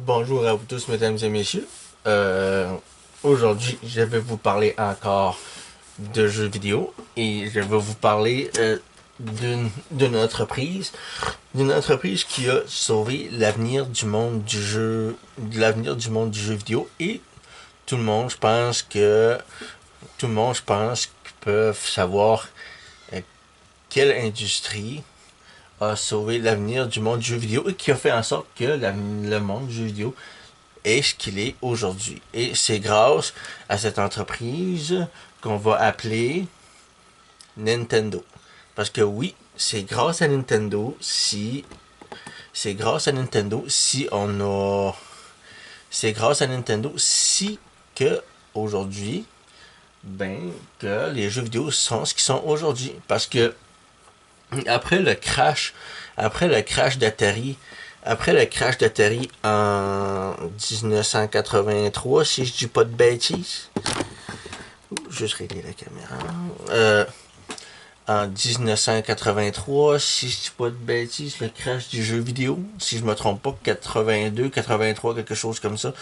Bonjour à vous tous, mesdames et messieurs. Aujourd'hui, je vais vous parler encore de jeux vidéo et je vais vous parler d'une entreprise qui a sauvé l'avenir du monde du jeu, l'avenir du monde du jeu vidéo et tout le monde, je pense que tout le monde, je pense, qu'ils peuvent savoir euh, quelle industrie a sauvé l'avenir du monde du jeu vidéo et qui a fait en sorte que le monde du jeu vidéo est ce qu'il est aujourd'hui. Et c'est grâce à cette entreprise qu'on va appeler Nintendo. Parce que oui, c'est grâce à Nintendo si c'est grâce à Nintendo si on a c'est grâce à Nintendo si que aujourd'hui que les jeux vidéo sont ce qu'ils sont aujourd'hui parce que après le crash après le crash d'Atari après le crash d'Atari en 1983, si je dis pas de bêtises, juste régler la caméra. En 1983, si je dis pas de bêtises, le crash du jeu vidéo, si je me trompe pas, 82, 83, quelque chose comme ça.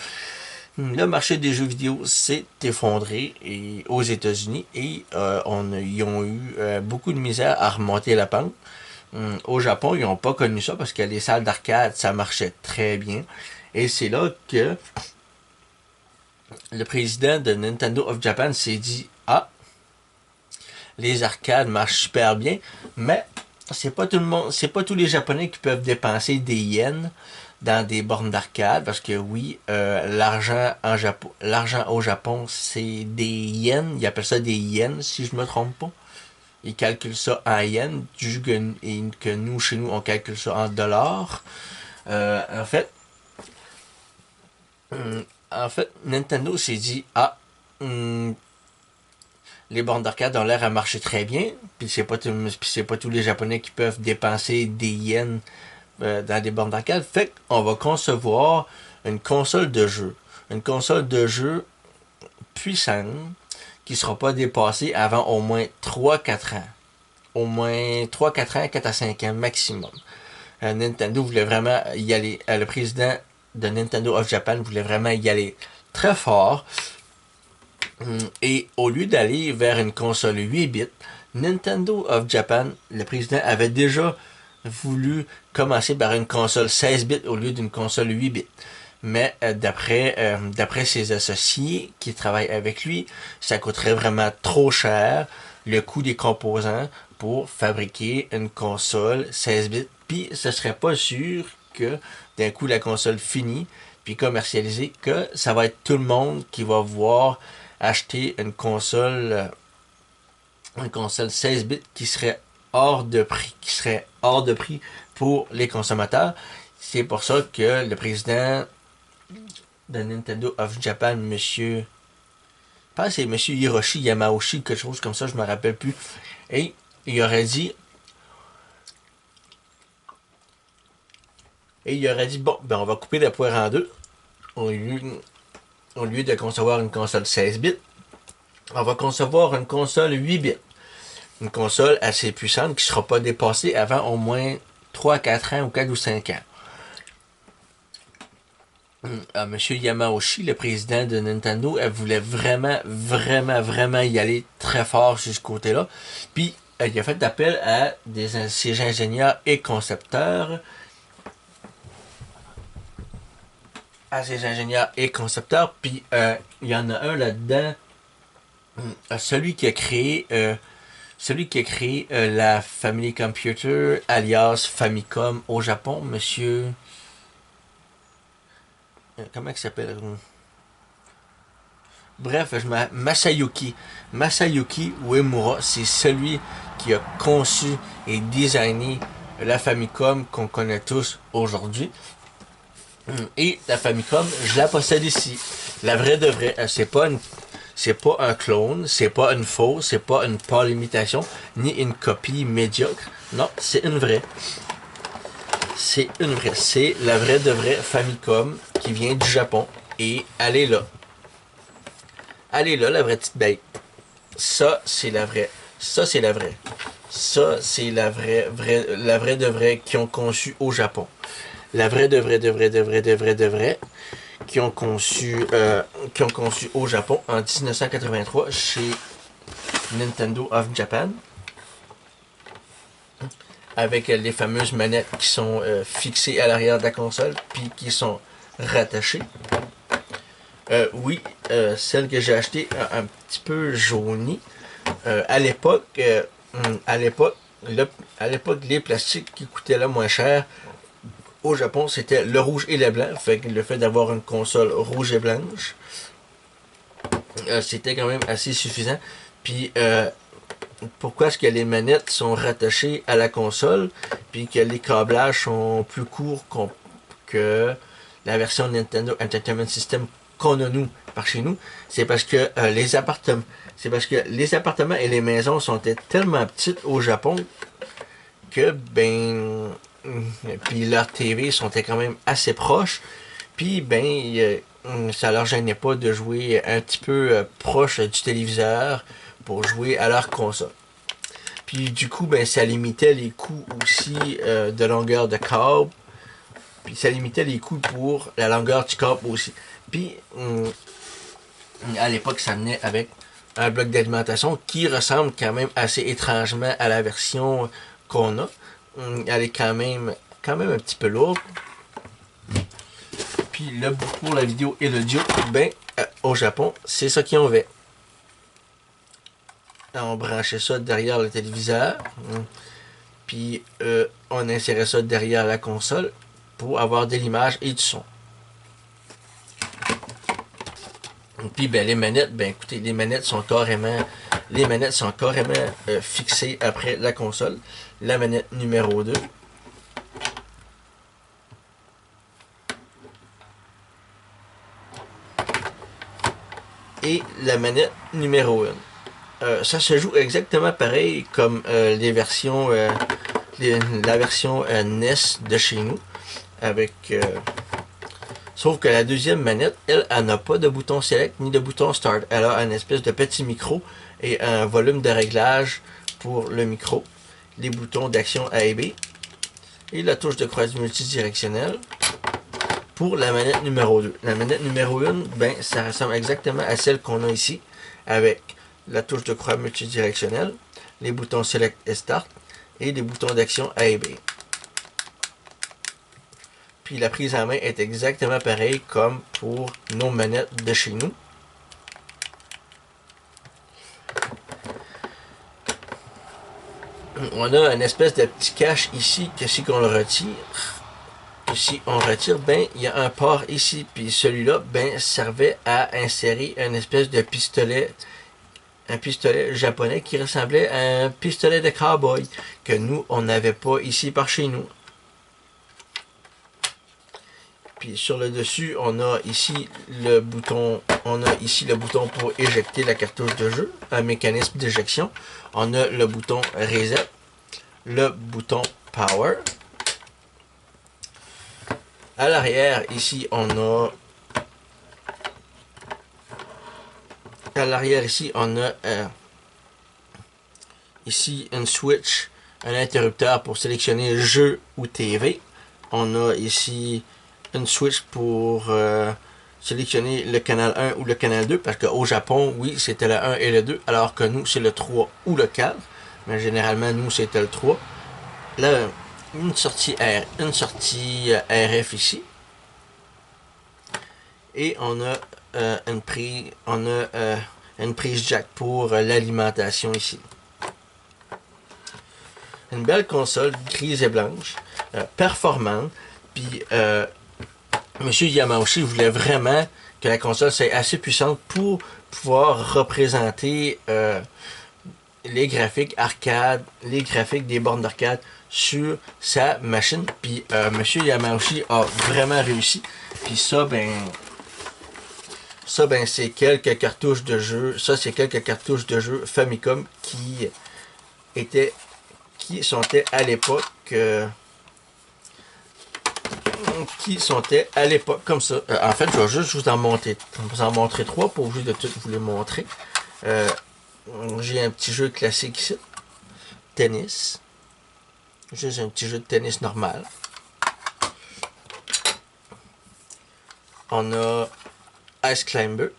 Le marché des jeux vidéo s'est effondré aux États-Unis et ils ont eu beaucoup de misère à remonter la pente. Au Japon, ils n'ont pas connu ça parce que les salles d'arcade, ça marchait très bien. Et c'est là que le président de Nintendo of Japan s'est dit ah, les arcades marchent super bien, mais c'est pas tout le monde, c'est pas tous les Japonais qui peuvent dépenser des yens dans des bornes d'arcade parce que oui, l'argent au Japon c'est des yens, ils appellent ça des yens si je me trompe pas. Ils calculent ça en yens, du que nous chez nous on calcule ça en dollars. En fait, Nintendo s'est dit les bornes d'arcade ont l'air à marcher très bien, puis c'est pas tous les Japonais qui peuvent dépenser des yens dans des bornes d'arcade. Fait qu'on va concevoir une console de jeu puissante qui sera pas dépassée avant au moins 3 4 ans. Au moins 3 4 ans, 4 à 5 ans maximum. Nintendo voulait vraiment y aller. Le président de Nintendo of Japan voulait vraiment y aller très fort. Et au lieu d'aller vers une console 8 bits, Nintendo of Japan, le président, avait déjà voulu commencer par une console 16 bits au lieu d'une console 8 bits. Mais d'après ses associés qui travaillent avec lui, ça coûterait vraiment trop cher le coût des composants pour fabriquer une console 16 bits. Puis ce serait pas sûr que d'un coup la console finie puis commercialisée, que ça va être tout le monde qui va voir acheter une console 16 bits qui serait hors de prix pour les consommateurs. C'est pour ça que le président de Nintendo of Japan, monsieur, je pense que c'est monsieur Hiroshi Yamauchi, quelque chose comme ça, je me rappelle plus. Et il aurait dit bon, ben on va couper la poire en deux. Au lieu, au lieu de concevoir une console 16 bits, on va concevoir une console 8 bits. Une console assez puissante qui ne sera pas dépassée avant au moins 3 4 ans ou 4 ou 5 ans. Monsieur Yamauchi, le président de Nintendo, elle voulait vraiment, vraiment, vraiment y aller très fort sur ce côté-là. Puis, il a fait appel à ses ingénieurs et concepteurs. Puis, il y en a un là-dedans, celui qui a créé la Family Computer, alias Famicom au Japon, monsieur. Comment il s'appelle? Bref, Masayuki Uemura, c'est celui qui a conçu et designé la Famicom qu'on connaît tous aujourd'hui. Et la Famicom, je la possède ici. La vraie de vraie, c'est pas un clone, c'est pas une fausse, c'est pas une pâle imitation, ni une copie médiocre. Non, c'est une vraie. C'est une vraie. C'est la vraie de vraie Famicom qui vient du Japon. Et elle est là. Elle est là, la vraie petite bête. Ça, c'est la vraie. Ça, c'est la vraie. Ça, c'est la vraie de vraie qui ont conçu au Japon. la vraie de vraie, qui ont conçu au Japon en 1983 chez Nintendo of Japan, avec les fameuses manettes qui sont fixées à l'arrière de la console, puis qui sont rattachées. Oui, celle que j'ai achetée un petit peu jaunie. À l'époque, les plastiques qui coûtaient là moins cher au Japon, c'était le rouge et le blanc. Fait que le fait d'avoir une console rouge et blanche, c'était quand même assez suffisant. Puis pourquoi est-ce que les manettes sont rattachées à la console, puis que les câblages sont plus courts que la version Nintendo Entertainment System qu'on a nous par chez nous, c'est parce que les appartements et les maisons sont tellement petites au Japon que puis leurs TV sont quand même assez proches, puis ça leur gênait pas de jouer un petit peu proche du téléviseur pour jouer à leur console. Puis du coup, ça limitait les coûts aussi de longueur de câble. Puis ça limitait les coûts pour la longueur du câble aussi. Puis à l'époque, ça venait avec un bloc d'alimentation qui ressemble quand même assez étrangement à la version qu'on a. Elle est quand même un petit peu lourde. Puis là, pour la vidéo et l'audio, au Japon, c'est ça qu'ils ont fait. On branchait ça derrière le téléviseur. Puis on insérait ça derrière la console pour avoir de l'image et du son. Puis les manettes, écoutez, les manettes sont carrément fixées après la console. La manette numéro 2. Et la manette numéro 1. Ça se joue exactement pareil comme la version NES de chez nous, avec sauf que la deuxième manette, elle n'a pas de bouton select ni de bouton start. Elle a une espèce de petit micro et un volume de réglage pour le micro, les boutons d'action A et B et la touche de croise multidirectionnelle. Pour la manette numéro 2. La manette numéro 1, ça ressemble exactement à celle qu'on a ici, avec la touche de croix multidirectionnelle, les boutons Select et Start, et les boutons d'action A et B. Puis la prise en main est exactement pareille comme pour nos manettes de chez nous. On a une espèce de petit cache ici que si on le retire, il y a un port ici, puis celui-là, servait à insérer une espèce de pistolet, un pistolet japonais qui ressemblait à un pistolet de cowboy, que nous, on n'avait pas ici par chez nous. Puis sur le dessus, on a ici le bouton pour éjecter la cartouche de jeu, un mécanisme d'éjection. On a le bouton Reset, le bouton Power. À l'arrière, ici, on a ici une switch, un interrupteur pour sélectionner jeu ou TV. On a ici une switch pour sélectionner le canal 1 ou le canal 2, parce qu'au Japon, oui, c'était le 1 et le 2, alors que nous, c'est le 3 ou le 4. Mais généralement, nous, c'était le 3. Là, une sortie RF ici. Et on a une prise jack pour l'alimentation ici. Une belle console grise et blanche, performante. Puis Monsieur Yamauchi voulait vraiment que la console soit assez puissante pour pouvoir représenter les graphiques arcade, les graphiques des bornes d'arcade sur sa machine. Puis Monsieur Yamauchi a vraiment réussi. Puis ça, c'est quelques cartouches de jeu. Ça, c'est quelques cartouches de jeu Famicom qui sont à l'époque comme ça. En fait, je vais juste vous en montrer 3 pour vous de tout vous les montrer. J'ai un petit jeu classique ici. Tennis. Juste un petit jeu de tennis normal. On a Ice Climber.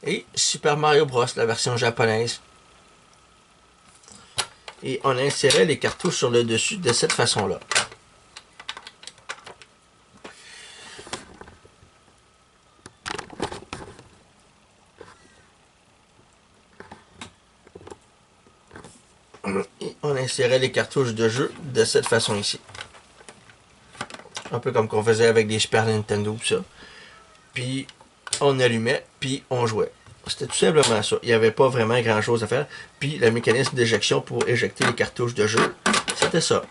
Et Super Mario Bros, la version japonaise. Et on insérait les cartouches sur le dessus de cette façon-là. Et on insérait les cartouches de jeu de cette façon ici. Un peu comme qu'on faisait avec des Super Nintendo, ça. Puis on allumait, puis on jouait. C'était tout simplement ça. Il n'y avait pas vraiment grand chose à faire. Puis le mécanisme d'éjection pour éjecter les cartouches de jeu, c'était ça.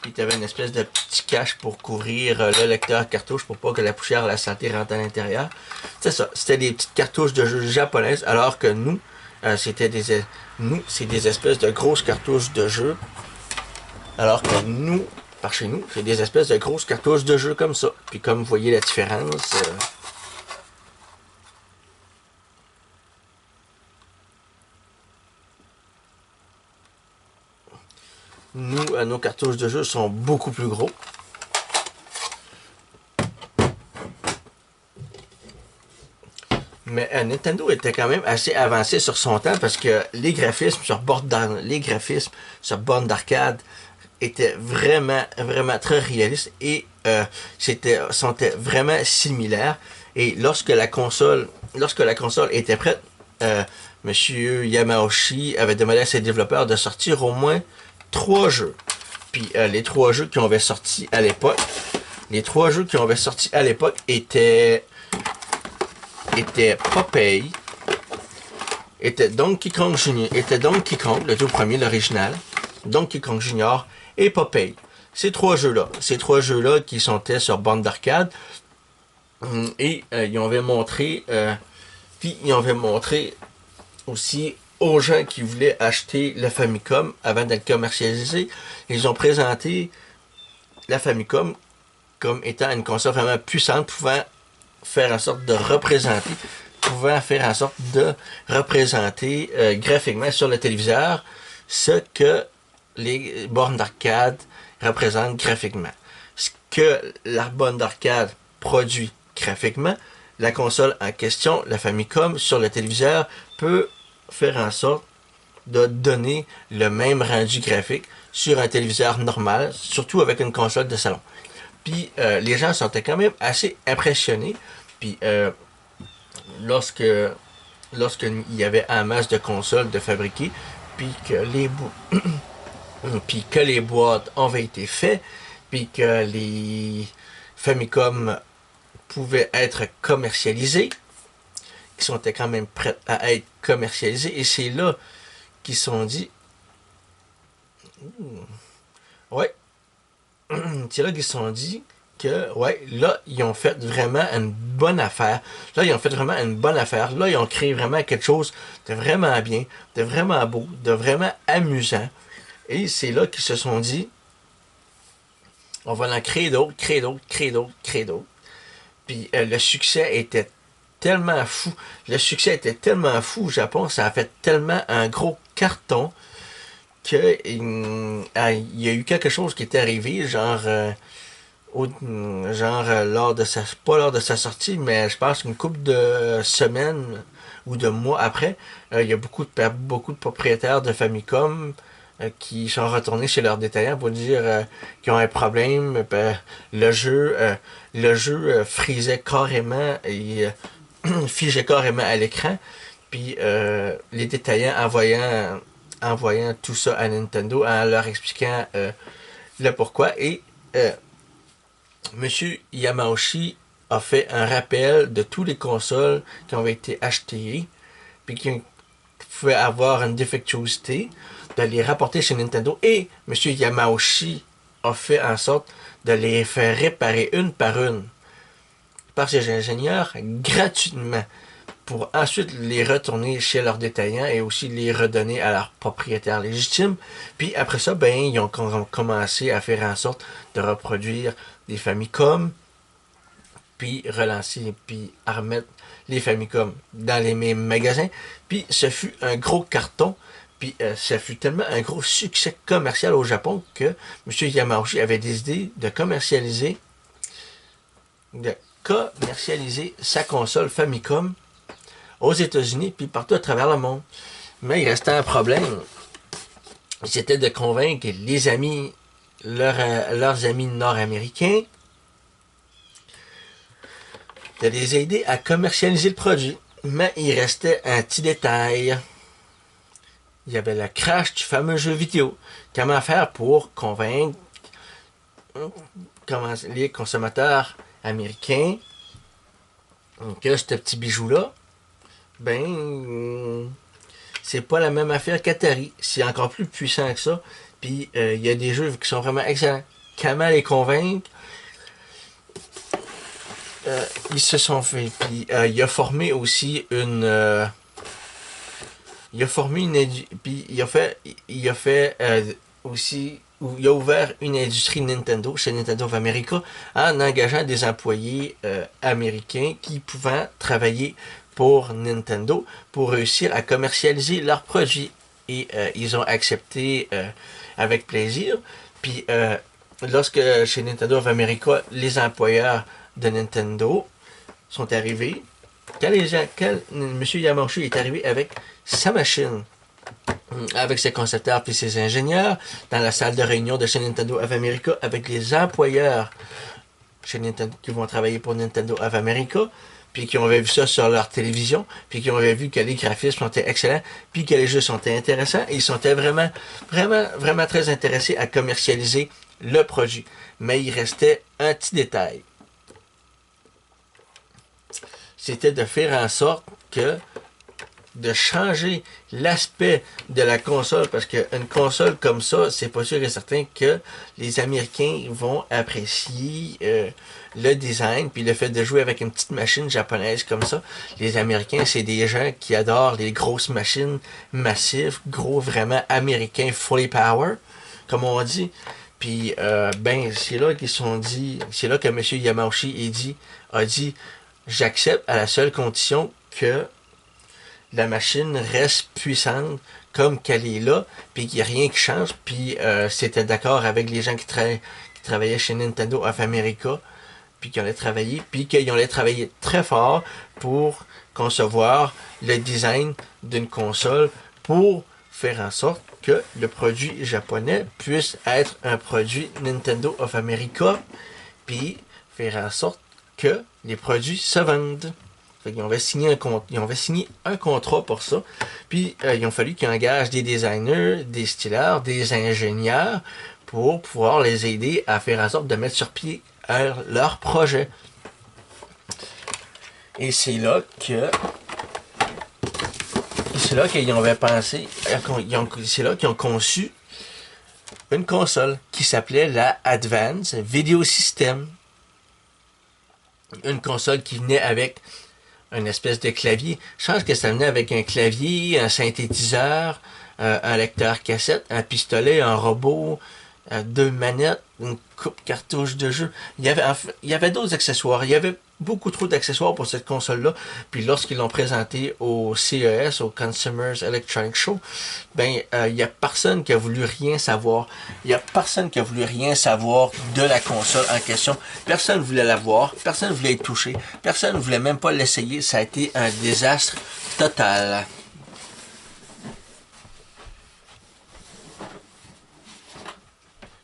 Puis tu avais une espèce de petit cache pour couvrir le lecteur cartouche pour pas que la poussière, la saleté rentre à l'intérieur. C'est ça. C'était des petites cartouches de jeu japonaises, alors que nous, c'est des espèces de grosses cartouches de jeu. Alors que nous, par chez nous, c'est des espèces de grosses cartouches de jeu comme ça. Puis comme vous voyez la différence, nous, nos cartouches de jeu sont beaucoup plus gros. Mais Nintendo était quand même assez avancé sur son temps parce que les graphismes sur borne d'arcade étaient vraiment, vraiment très réalistes et sont vraiment similaires. Et lorsque la console était prête, Monsieur Yamauchi avait demandé à ses développeurs de sortir au moins 3 jeux. Puis les 3 jeux qui avaient sorti à l'époque, étaient Popeye, était Donkey Kong Junior, était Donkey Kong, le tout premier, l'original, Donkey Kong Junior et Popeye. Ces 3 jeux-là qui sont sur bande d'arcade, et ils avaient montré, puis ils avaient montré aussi aux gens qui voulaient acheter la Famicom avant d'être commercialisée. Ils ont présenté la Famicom comme étant une console vraiment puissante, pouvant faire en sorte de représenter graphiquement sur le téléviseur ce que les bornes d'arcade représentent graphiquement. Ce que la borne d'arcade produit graphiquement, la console en question, la Famicom, sur le téléviseur, peut faire en sorte de donner le même rendu graphique sur un téléviseur normal, surtout avec une console de salon. Puis les gens sont quand même assez impressionnés. Puis lorsqu'il y avait un masse de consoles de fabriquer, puis que les boîtes avaient été faites, puis que les Famicom pouvaient être commercialisés, qui sont quand même prêts à être commercialisés, et c'est là qu'ils se sont dit, ouais, c'est là qu'ils se sont dit que, ouais, là, ils ont fait vraiment une bonne affaire. Là, ils ont créé vraiment quelque chose de vraiment bien, de vraiment beau, de vraiment amusant. Et c'est là qu'ils se sont dit, on va en créer d'autres, créer d'autres, créer d'autres, créer d'autres. Puis le succès était tellement fou. Au Japon, ça a fait tellement un gros carton que il y a eu quelque chose qui est arrivé, pas lors de sa sortie, mais je pense qu'une couple de semaines ou de mois après, il y a beaucoup de propriétaires de Famicom qui sont retournés chez leurs détaillants pour dire qu'ils ont un problème. Le jeu frisait carrément et figeait carrément à l'écran. Puis les détaillants envoyant tout ça à Nintendo en leur expliquant le pourquoi. Et Monsieur Yamauchi a fait un rappel de tous les consoles qui ont été achetées puis qui pouvaient avoir une défectuosité, de les rapporter chez Nintendo. Et Monsieur Yamauchi a fait en sorte de les faire réparer une par une par ses ingénieurs gratuitement, pour ensuite les retourner chez leurs détaillants et aussi les redonner à leurs propriétaires légitimes. Puis après ça, ben, ils ont commencé à faire en sorte de reproduire des Famicom, puis relancer, puis à remettre les Famicom dans les mêmes magasins. Puis ce fut un gros carton. Puis ça fut tellement un gros succès commercial au Japon que M. Yamauchi avait décidé de commercialiser sa console Famicom aux États-Unis puis partout à travers le monde. Mais il restait un problème. C'était de convaincre les amis, leurs amis nord-américains, de les aider à commercialiser le produit. Mais il restait un petit détail. Il y avait le crash du fameux jeu vidéo. Comment faire pour convaincre les consommateurs américains que ce petit bijou-là, ben, c'est pas la même affaire qu'Atari. C'est encore plus puissant que ça. Puis, il y a des jeux qui sont vraiment excellents. Comment les convaincre? Ils se sont fait. Puis, il a formé aussi une... puis il a fait aussi, il a ouvert une industrie Nintendo chez Nintendo of America en engageant des employés américains qui pouvaient travailler pour Nintendo pour réussir à commercialiser leurs produits. Et ils ont accepté avec plaisir. Puis lorsque chez Nintendo of America, les employeurs de Nintendo sont arrivés, quand M. Yamauchi est arrivé avec sa machine, avec ses concepteurs et ses ingénieurs, dans la salle de réunion de chez Nintendo of America, avec les employeurs chez Nintendo, qui vont travailler pour Nintendo of America, puis qui ont vu ça sur leur télévision, puis qui ont vu que les graphismes étaient excellents, puis que les jeux sont intéressants, et ils sont vraiment, vraiment, vraiment très intéressés à commercialiser le produit. Mais il restait un petit détail. C'était de faire en sorte de changer l'aspect de la console, parce qu'une console comme ça, c'est pas sûr et certain que les Américains vont apprécier le design, puis le fait de jouer avec une petite machine japonaise comme ça. Les Américains, c'est des gens qui adorent les grosses machines massives, gros, vraiment américains, fully power, comme on dit. Puis, c'est là qu'ils se sont dit, c'est là que M. Yamauchi a dit, j'accepte à la seule condition que la machine reste puissante comme qu'elle est là, puis qu'il n'y a rien qui change. Puis c'était d'accord avec les gens qui travaillaient chez Nintendo of America, puis qui allaient travailler très fort pour concevoir le design d'une console pour faire en sorte que le produit japonais puisse être un produit Nintendo of America, puis faire en sorte que les produits se vendent. Ils ont signé un contrat pour ça. Puis, il a fallu qu'ils engagent des designers, des styleurs, des ingénieurs pour pouvoir les aider à faire en sorte de mettre sur pied leur projet. Et c'est là qu'ils avaient pensé, c'est là qu'ils ont conçu une console qui s'appelait la Advance Video System. Une console qui venait avec une espèce de clavier. Je pense que ça venait avec un clavier, un synthétiseur, un lecteur cassette, un pistolet, un robot, 2 manettes, une coupe cartouche de jeu. Il y avait d'autres accessoires. Il y avait beaucoup trop d'accessoires pour cette console-là. Puis lorsqu'ils l'ont présenté au CES, au Consumers Electronic Show, il y a personne qui a voulu rien savoir. Il y a personne qui a voulu rien savoir de la console en question. Personne ne voulait la voir. Personne ne voulait y toucher. Personne ne voulait même pas l'essayer. Ça a été un désastre total.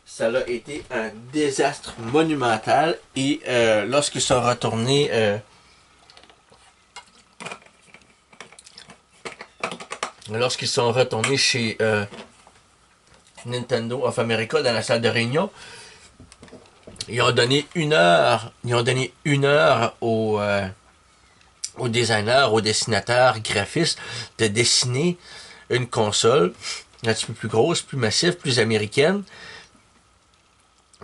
Ça a été un désastre monumental. Et lorsqu'ils sont retournés chez Nintendo of America dans la salle de réunion, ils ont donné une heure aux designers, aux dessinateurs, graphistes de dessiner une console un petit peu plus grosse, plus massive, plus américaine.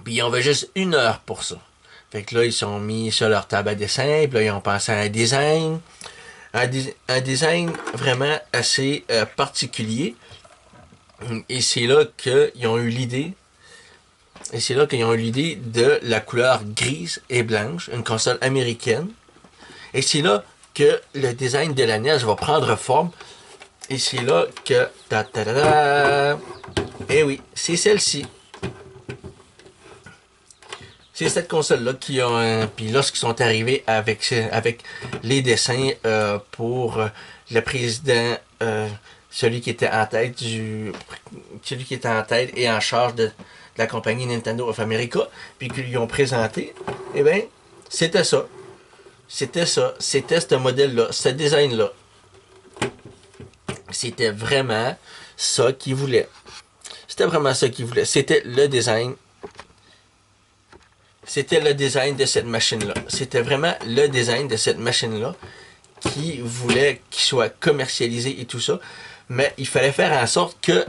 Puis ils ont juste 1 heure pour ça. Fait que là, ils sont mis sur leur table à dessin, puis là, ils ont pensé à un design. Un design vraiment assez particulier. Et c'est là qu'ils ont eu l'idée. De la couleur grise et blanche, une console américaine. Et c'est là que le design de la NES va prendre forme Et c'est là que... Eh oui, c'est celle-ci. C'est cette console-là qui ont... Puis lorsqu'ils sont arrivés avec les dessins pour le président, celui qui était en tête celui qui était en tête et en charge de la compagnie Nintendo of America, puis qu'ils lui ont présenté, eh bien, c'était ça. C'était ça. C'était ce modèle-là, ce design-là. C'était vraiment ça qu'ils voulaient. C'était vraiment ça qu'ils voulaient. C'était le design. C'était le design de cette machine-là. C'était vraiment le design de cette machine-là qui voulait qu'il soit commercialisé et tout ça. Mais il fallait faire en sorte que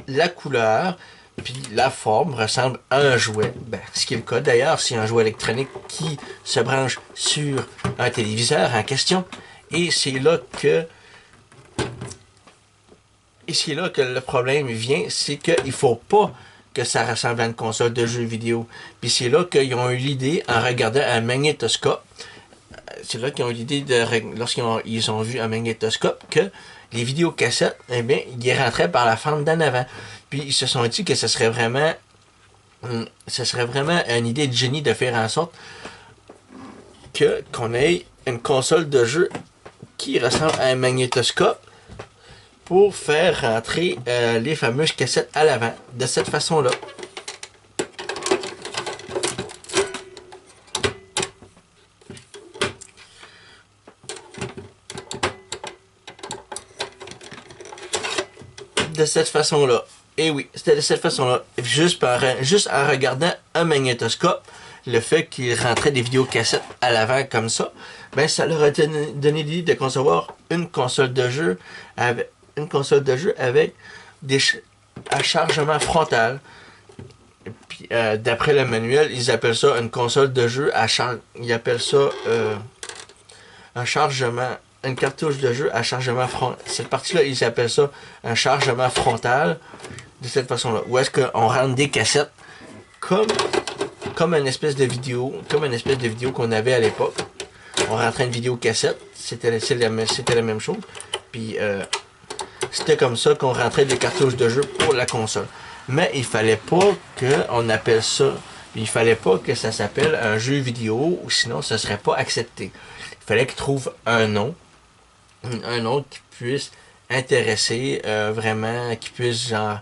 la couleur puis la forme ressemble à un jouet. Ben, ce qui est le cas d'ailleurs, c'est un jouet électronique qui se branche sur un téléviseur en question. Et c'est là que le problème vient, c'est qu'il ne faut pas que ça ressemble à une console de jeux vidéo. Puis c'est là qu'ils ont eu l'idée, en regardant un magnétoscope, c'est là qu'ils ont eu l'idée, lorsqu'ils ont vu un magnétoscope, que les vidéocassettes, eh bien, ils rentraient par la fente d'en avant. Puis ils se sont dit que ce serait vraiment une idée de génie de faire en sorte qu'on ait une console de jeu qui ressemble à un magnétoscope pour faire rentrer les fameuses cassettes à l'avant de cette façon-là. De cette façon-là. Et oui, c'était de cette façon-là. Juste en regardant un magnétoscope, le fait qu'il rentrait des vidéocassettes à l'avant comme ça, ben ça leur a donné l'idée de concevoir une console de jeu avec un chargement frontal. Puis, d'après le manuel, ils appellent ça une console de jeu ils appellent ça un chargement, une cartouche de jeu à chargement frontal. Cette partie-là, ils appellent ça un chargement frontal de cette façon-là. Où est-ce qu'on rentre des cassettes comme une espèce de vidéo, qu'on avait à l'époque. On rentrait une vidéo cassette, c'était la même chose. Puis c'était comme ça qu'on rentrait des cartouches de jeu pour la console. Mais il fallait pas qu'on appelle ça, il fallait pas que ça s'appelle un jeu vidéo, ou sinon ça serait pas accepté. Il fallait qu'ils trouvent un nom qui puisse intéresser vraiment, qui puisse genre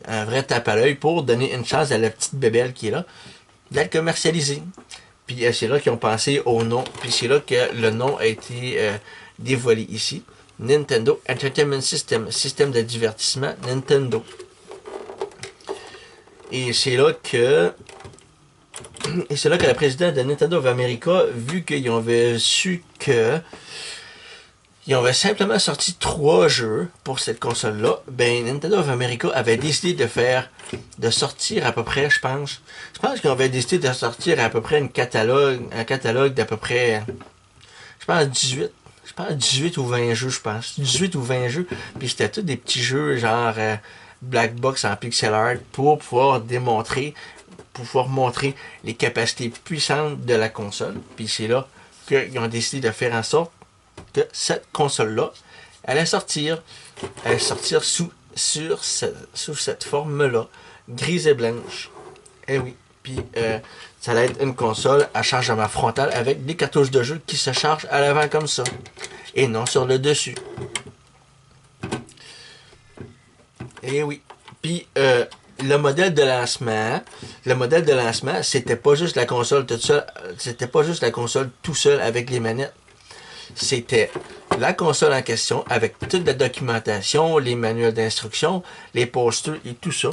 un vrai tape à l'œil pour donner une chance à la petite bébelle qui est là d'être commercialisée. Puis c'est là qu'ils ont pensé au nom, puis c'est là que le nom a été dévoilé ici. Nintendo Entertainment System, système de divertissement Nintendo. Et c'est là que le président de Nintendo of America, vu qu'ils avaient su que ils avaient simplement sorti 3 jeux pour cette console-là, ben Nintendo of America avait décidé de sortir à peu près, je pense qu'ils avaient décidé de sortir à peu près un catalogue d'à peu près, je pense 18 ou 20 jeux, 18 ou 20 jeux, puis c'était tous des petits jeux genre Black Box en pixel art pour pouvoir montrer les capacités puissantes de la console. Puis c'est là qu'ils ont décidé de faire en sorte que cette console-là allait sortir sous cette forme-là, grise et blanche. Eh oui. Puis ça allait être une console à chargement frontal avec des cartouches de jeu qui se chargent à l'avant comme ça. Et non sur le dessus. Eh oui. Puis le modèle de lancement, c'était pas juste la console toute seule, c'était pas juste la console tout seul avec les manettes. C'était la console en question avec toute la documentation, les manuels d'instruction, les posters et tout ça.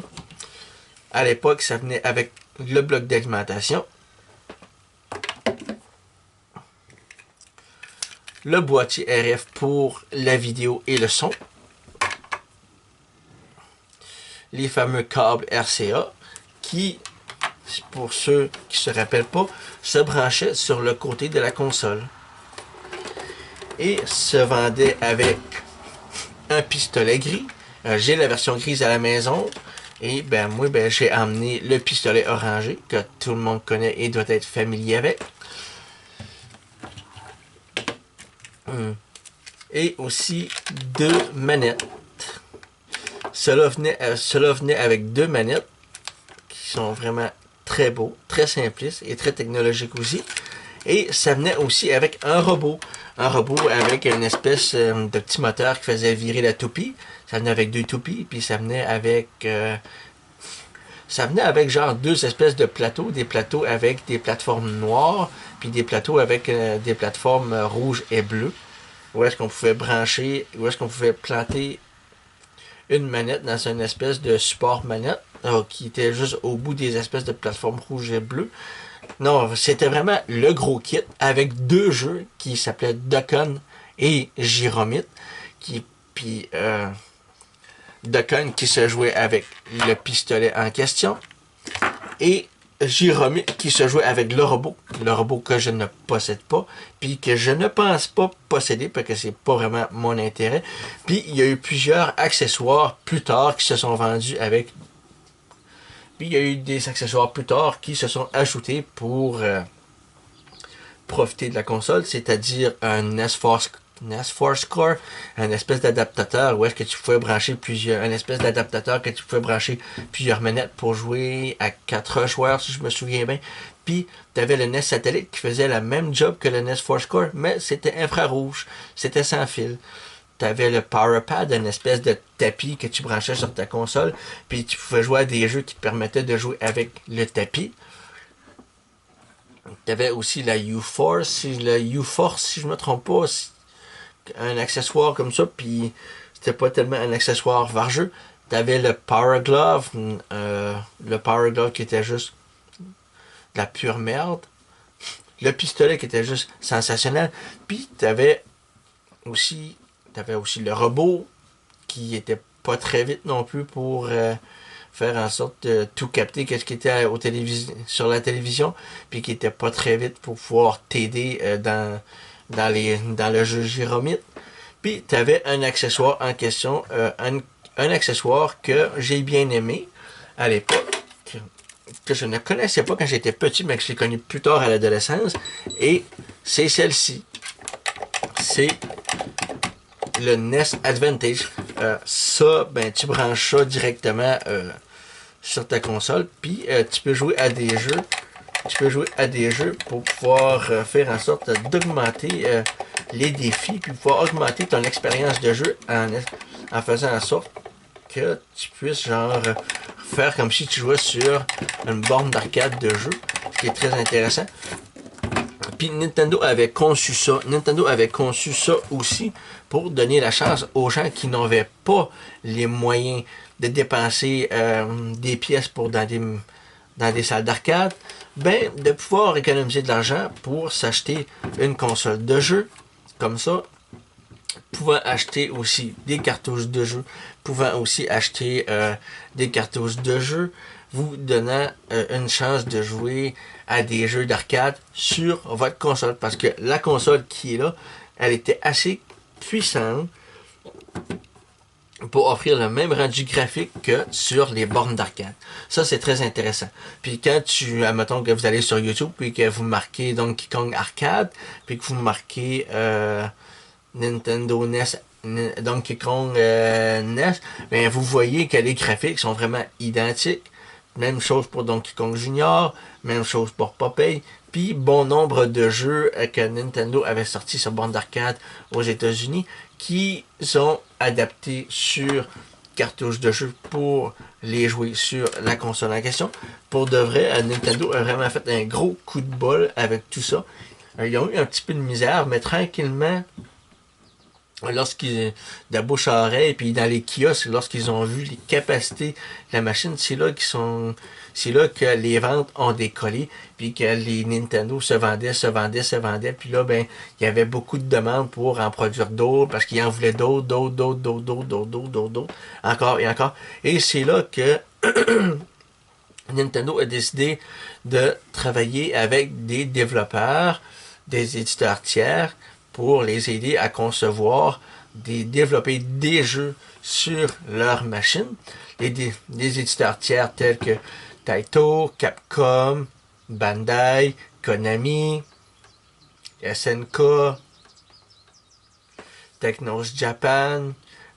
À l'époque, ça venait avec le bloc d'alimentation, le boîtier RF pour la vidéo et le son, les fameux câbles RCA qui, pour ceux qui se rappellent pas, se branchaient sur le côté de la console et se vendaient avec un pistolet gris. J'ai la version grise à la maison et moi j'ai emmené le pistolet orangé que tout le monde connaît et doit être familier avec. et aussi 2 manettes. Cela venait avec 2 manettes qui sont vraiment très beaux, très simplistes et très technologiques aussi. Et ça venait aussi avec un robot. Un robot avec une espèce de petit moteur qui faisait virer la toupie. Ça venait avec 2 toupies, puis ça venait avec genre 2 espèces de plateaux, des plateaux avec des plateformes noires, puis des plateaux avec des plateformes rouges et bleues, où est-ce qu'on pouvait brancher, où est-ce qu'on pouvait planter une manette dans une espèce de support manette, qui était juste au bout des espèces de plateformes rouges et bleues. Non, c'était vraiment le gros kit avec 2 jeux qui s'appelaient Dokkan et Gyromite, puis Dokkan qui se jouait avec le pistolet en question et Gyromite qui se jouait avec le robot que je ne possède pas, puis que je ne pense pas posséder parce que c'est pas vraiment mon intérêt. Puis il y a eu plusieurs accessoires plus tard qui se sont vendus avec. Puis il y a eu des accessoires plus tard qui se sont ajoutés pour profiter de la console, c'est-à-dire un NES Core, un espèce d'adaptateur où est-ce que tu pouvais brancher plusieurs manettes pour jouer à 4 joueurs, si je me souviens bien. Puis, tu avais le NES Satellite qui faisait la même job que le NES Force Core, mais c'était infrarouge, c'était sans fil. Tu avais le Power Pad, une espèce de tapis que tu branchais sur ta console, puis tu pouvais jouer à des jeux qui te permettaient de jouer avec le tapis. Tu avais aussi la U-Force, si je me trompe pas, un accessoire comme ça, puis c'était pas tellement un accessoire vargeux. T'avais le Power Glove qui était juste de la pure merde. Le pistolet qui était juste sensationnel. Puis t'avais aussi le robot qui était pas très vite non plus pour faire en sorte de tout capter qu'est-ce qui était sur la télévision, puis qui était pas très vite pour pouvoir t'aider dans le jeu Gyromite. Puis tu avais un accessoire en question, un accessoire que j'ai bien aimé à l'époque, que je ne connaissais pas quand j'étais petit, mais que j'ai connu plus tard à l'adolescence, et c'est celle-ci. C'est le NES Advantage. Ça, ben tu branches ça directement sur ta console, puis tu peux jouer à des jeux. Tu peux jouer à des jeux pour pouvoir faire en sorte d'augmenter les défis, puis pouvoir augmenter ton expérience de jeu en faisant en sorte que tu puisses genre faire comme si tu jouais sur une borne d'arcade de jeu, ce qui est très intéressant. Puis Nintendo avait conçu ça. Nintendo avait conçu ça aussi pour donner la chance aux gens qui n'avaient pas les moyens de dépenser des pièces pour dans des salles d'arcade, ben de pouvoir économiser de l'argent pour s'acheter une console de jeu comme ça, pouvant acheter aussi des cartouches de jeu, pouvant aussi acheter des cartouches de jeu, vous donnant une chance de jouer à des jeux d'arcade sur votre console. Parce que la console qui est là, elle était assez puissante pour offrir le même rendu graphique que sur les bornes d'arcade. Ça, c'est très intéressant. Puis quand admettons que vous allez sur YouTube, puis que vous marquez Donkey Kong Arcade, puis que vous marquez Nintendo NES, Donkey Kong NES, ben vous voyez que les graphiques sont vraiment identiques. Même chose pour Donkey Kong Junior, même chose pour Popeye, puis bon nombre de jeux que Nintendo avait sortis sur borne d'arcade aux États-Unis qui sont adaptés sur cartouches de jeu pour les jouer sur la console en question. Pour de vrai, Nintendo a vraiment fait un gros coup de bol avec tout ça. Ils ont eu un petit peu de misère, mais tranquillement, lorsqu'ils de bouche à oreille, puis dans les kiosques, lorsqu'ils ont vu les capacités de la machine, c'est là que les ventes ont décollé, puis que les Nintendo se vendaient, puis là, ben, il y avait beaucoup de demandes pour en produire d'autres, parce qu'ils en voulaient d'autres, encore et encore. Et c'est là que Nintendo a décidé de travailler avec des développeurs, des éditeurs tiers, pour les aider à concevoir, développer des jeux sur leur machine. Les éditeurs tiers tels que Taito, Capcom, Bandai, Konami, SNK, Technos Japan,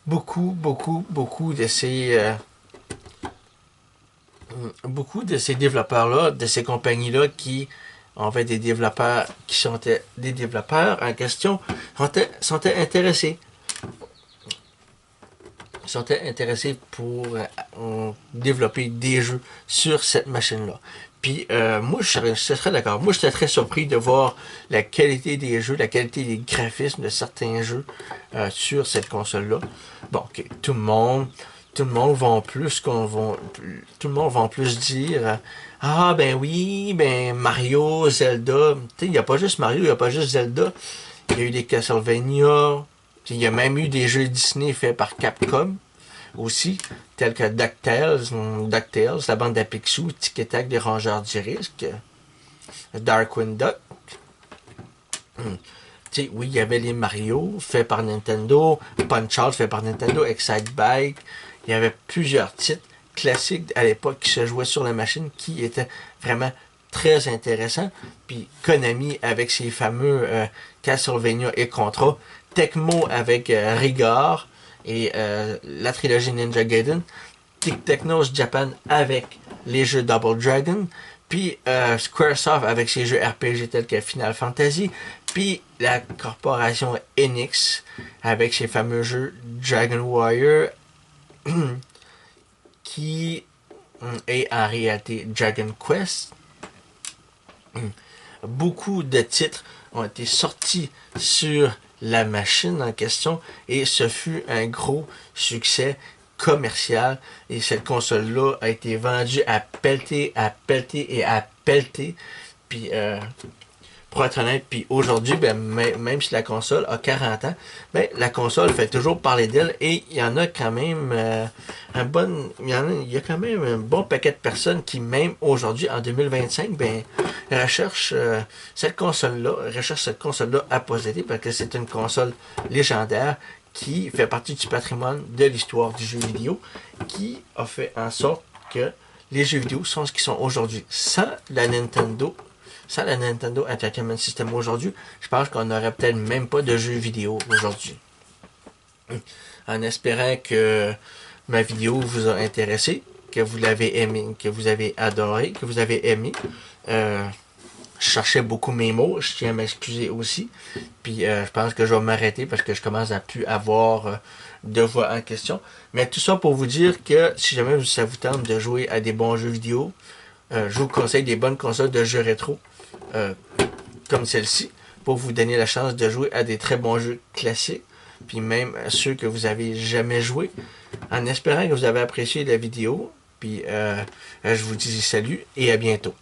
beaucoup de ces développeurs-là, de ces compagnies-là qui ont fait des développeurs qui sont des développeurs en question, sont intéressés. Sont intéressés pour développer des jeux sur cette machine-là. Puis moi, je serais d'accord. Moi, j'étais très surpris de voir la qualité des jeux, la qualité des graphismes de certains jeux sur cette console-là. Bon, ok, tout le monde va en plus tout le monde va en plus dire ah ben oui, ben Mario, Zelda. Tu sais, il n'y a pas juste Mario, il n'y a pas juste Zelda. Il y a eu des Castlevania. Il y a même eu des jeux Disney faits par Capcom aussi, tels que DuckTales, la bande à Picsou, Tic et Tac des Rangeurs du Risque, Darkwing Duck. Oui, il y avait les Mario faits par Nintendo, Punch-Out fait par Nintendo, Excite Bike. Il y avait plusieurs titres classiques à l'époque qui se jouaient sur la machine qui étaient vraiment très intéressants. Puis Konami avec ses fameux Castlevania et Contra, Tecmo avec Rigor et la trilogie Ninja Gaiden, Technos Japan avec les jeux Double Dragon, puis Squaresoft avec ses jeux RPG tels que Final Fantasy, puis la corporation Enix avec ses fameux jeux Dragon Warrior qui est en réalité Dragon Quest. Beaucoup de titres ont été sortis sur la machine en question et ce fut un gros succès commercial et cette console-là a été vendue à pelleter, et à pelleter. Puis pour être honnête, puis aujourd'hui, ben, même si la console a 40 ans, ben, la console fait toujours parler d'elle et il y en a quand même il y a quand même un bon paquet de personnes qui, même aujourd'hui, en 2025, ben, recherchent cette console-là à posséder parce que c'est une console légendaire qui fait partie du patrimoine de l'histoire du jeu vidéo, qui a fait en sorte que les jeux vidéo sont ce qu'ils sont aujourd'hui. Sans la Nintendo Entertainment System aujourd'hui, je pense qu'on n'aurait peut-être même pas de jeux vidéo aujourd'hui. En espérant que ma vidéo vous a intéressé, que vous l'avez aimé, que vous avez adoré, que vous avez aimé. Je cherchais beaucoup mes mots, je tiens à m'excuser aussi. Puis je pense que je vais m'arrêter parce que je commence à plus avoir de voix en question. Mais tout ça pour vous dire que si jamais ça vous tente de jouer à des bons jeux vidéo, je vous conseille des bonnes consoles de jeux rétro comme celle-ci pour vous donner la chance de jouer à des très bons jeux classiques, puis même ceux que vous avez jamais joué. En espérant que vous avez apprécié la vidéo, puis je vous dis salut et à bientôt.